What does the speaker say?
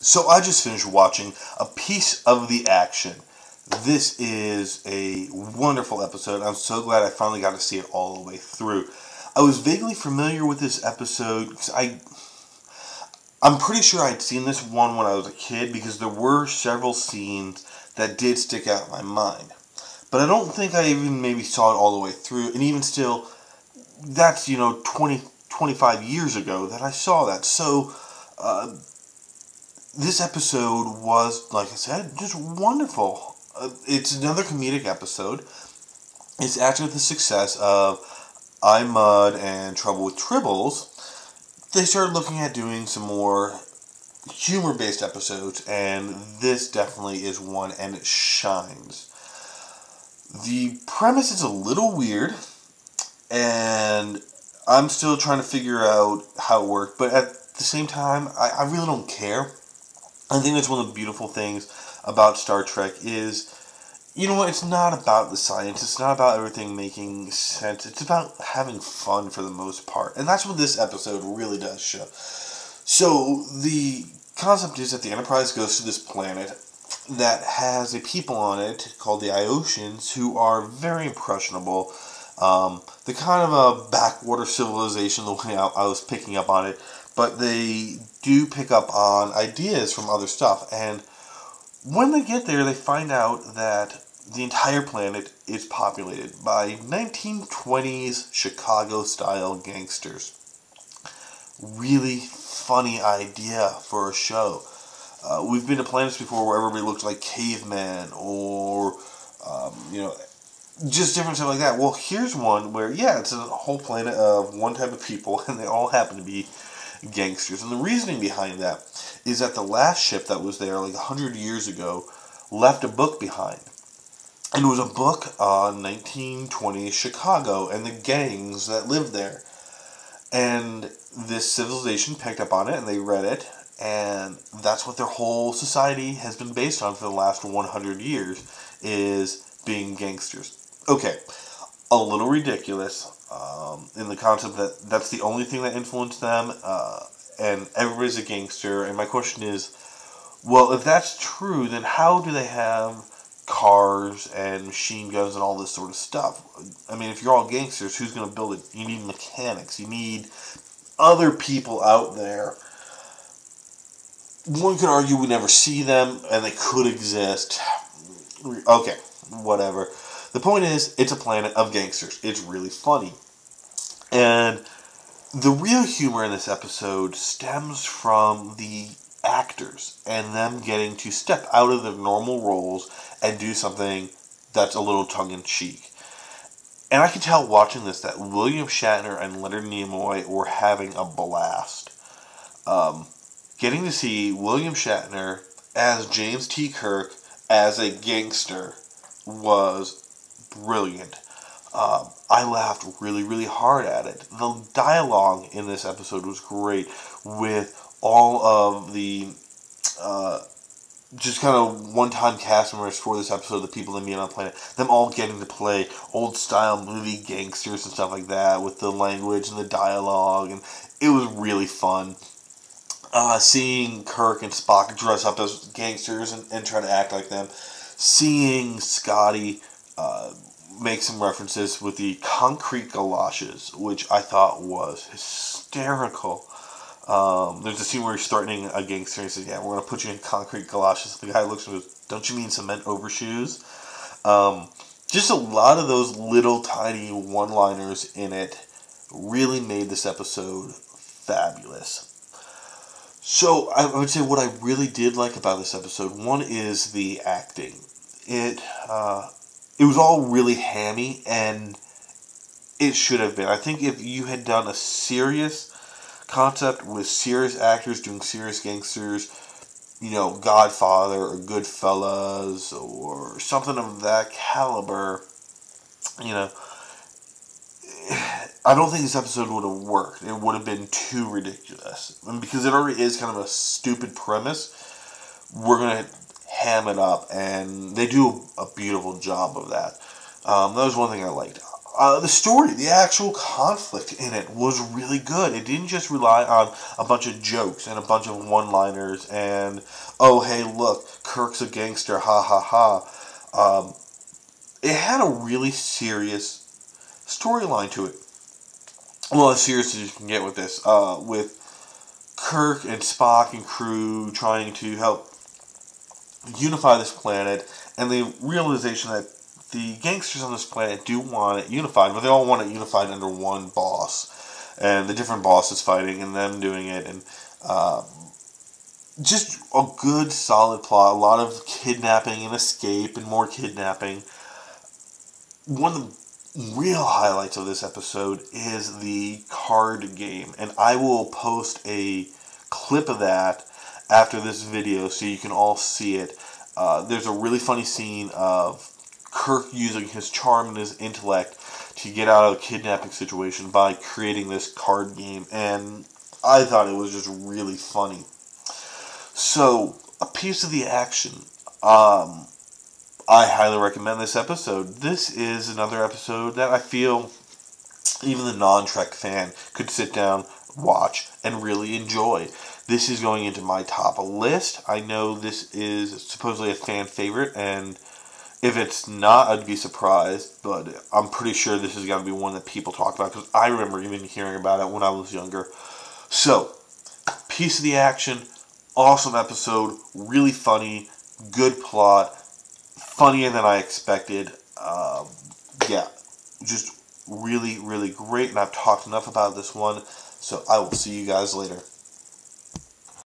So I just finished watching a piece of the action. This is a wonderful episode. I'm so glad I finally got to see it all the way through. I was vaguely familiar with this episode because I'm pretty sure I'd seen this one when I was a kid because there were several scenes that did stick out in my mind. But I don't think I even maybe saw it all the way through. And even still, that's, 20, 25 years ago that I saw that. So, this episode was, like I said, just wonderful. It's another comedic episode. It's after the success of I Mud and Trouble with Tribbles. They started looking at doing some more humor-based episodes, and this definitely is one, and it shines. The premise is a little weird, and I'm still trying to figure out how it worked, but at the same time, I really don't care. I think that's one of the beautiful things about Star Trek is, it's not about the science, it's not about everything making sense, it's about having fun for the most part. And that's what this episode really does show. So, the concept is that the Enterprise goes to this planet that has a people on it called the Iosians who are very impressionable. They're kind of a backwater civilization, the way I was picking up on it. But they do pick up on ideas from other stuff. And when they get there, they find out that the entire planet is populated by 1920s Chicago-style gangsters. Really funny idea for a show. We've been to planets before where everybody looks like cavemen or, just different stuff like that. Well, here's one where, it's a whole planet of one type of people, and they all happen to be gangsters. And the reasoning behind that is that the last ship that was there, like 100 years ago, left a book behind. And it was a book on 1920s Chicago and the gangs that lived there. And this civilization picked up on it, and they read it, and that's what their whole society has been based on for the last 100 years, is being gangsters. Okay, a little ridiculous in the concept that that's the only thing that influenced them, and everybody's a gangster. And my question is, well, if that's true, then how do they have cars and machine guns and all this sort of stuff? I mean, if you're all gangsters, who's going to build it? You need mechanics. You need other people out there. One could argue we never see them, and they could exist. Okay, whatever. The point is, it's a planet of gangsters. It's really funny. And the real humor in this episode stems from the actors and them getting to step out of their normal roles and do something that's a little tongue-in-cheek. And I could tell watching this that William Shatner and Leonard Nimoy were having a blast. Getting to see William Shatner as James T. Kirk as a gangster was brilliant. I laughed really, really hard at it. The dialogue in this episode was great, with all of the just kind of one-time cast members for this episode, the people that meet on the planet, them all getting to play old-style movie gangsters and stuff like that, with the language and the dialogue, and it was really fun. Seeing Kirk and Spock dress up as gangsters and try to act like them. Seeing Scotty make some references with the concrete galoshes, which I thought was hysterical. There's a scene where he's threatening a gangster and he says, we're going to put you in concrete galoshes. The guy looks at him and goes, don't you mean cement overshoes? Just a lot of those little tiny one-liners in it really made this episode fabulous. So I would say what I really did like about this episode, one is the acting. It was all really hammy, and it should have been. I think if you had done a serious concept with serious actors doing serious gangsters, Godfather or Goodfellas or something of that caliber, I don't think this episode would have worked. It would have been too ridiculous. And because it already is kind of a stupid premise, we're going to ham it up, and they do a beautiful job of that. That was one thing I liked. The story, the actual conflict in it was really good. It didn't just rely on a bunch of jokes and a bunch of one-liners and, oh, hey, look, Kirk's a gangster, ha ha ha. It had a really serious storyline to it. Well, as serious as you can get with this. With Kirk and Spock and crew trying to help unify this planet, and the realization that the gangsters on this planet do want it unified, but they all want it unified under one boss, and the different bosses fighting and them doing it, and just a good solid plot, a lot of kidnapping and escape and more kidnapping. One of the real highlights of this episode is the card game, and I will post a clip of that after this video so you can all see it. There's a really funny scene of Kirk using his charm and his intellect to get out of a kidnapping situation by creating this card game, and I thought it was just really funny. So, a piece of the action. I highly recommend this episode. This is another episode that I feel even the non-Trek fan could sit down, watch, and really enjoy. This is going into my top list. I know this is supposedly a fan favorite, and if it's not, I'd be surprised, but I'm pretty sure this is going to be one that people talk about, because I remember even hearing about it when I was younger. So, piece of the action, awesome episode, really funny, good plot, funnier than I expected. Yeah, just really, really great, and I've talked enough about this one, so I will see you guys later.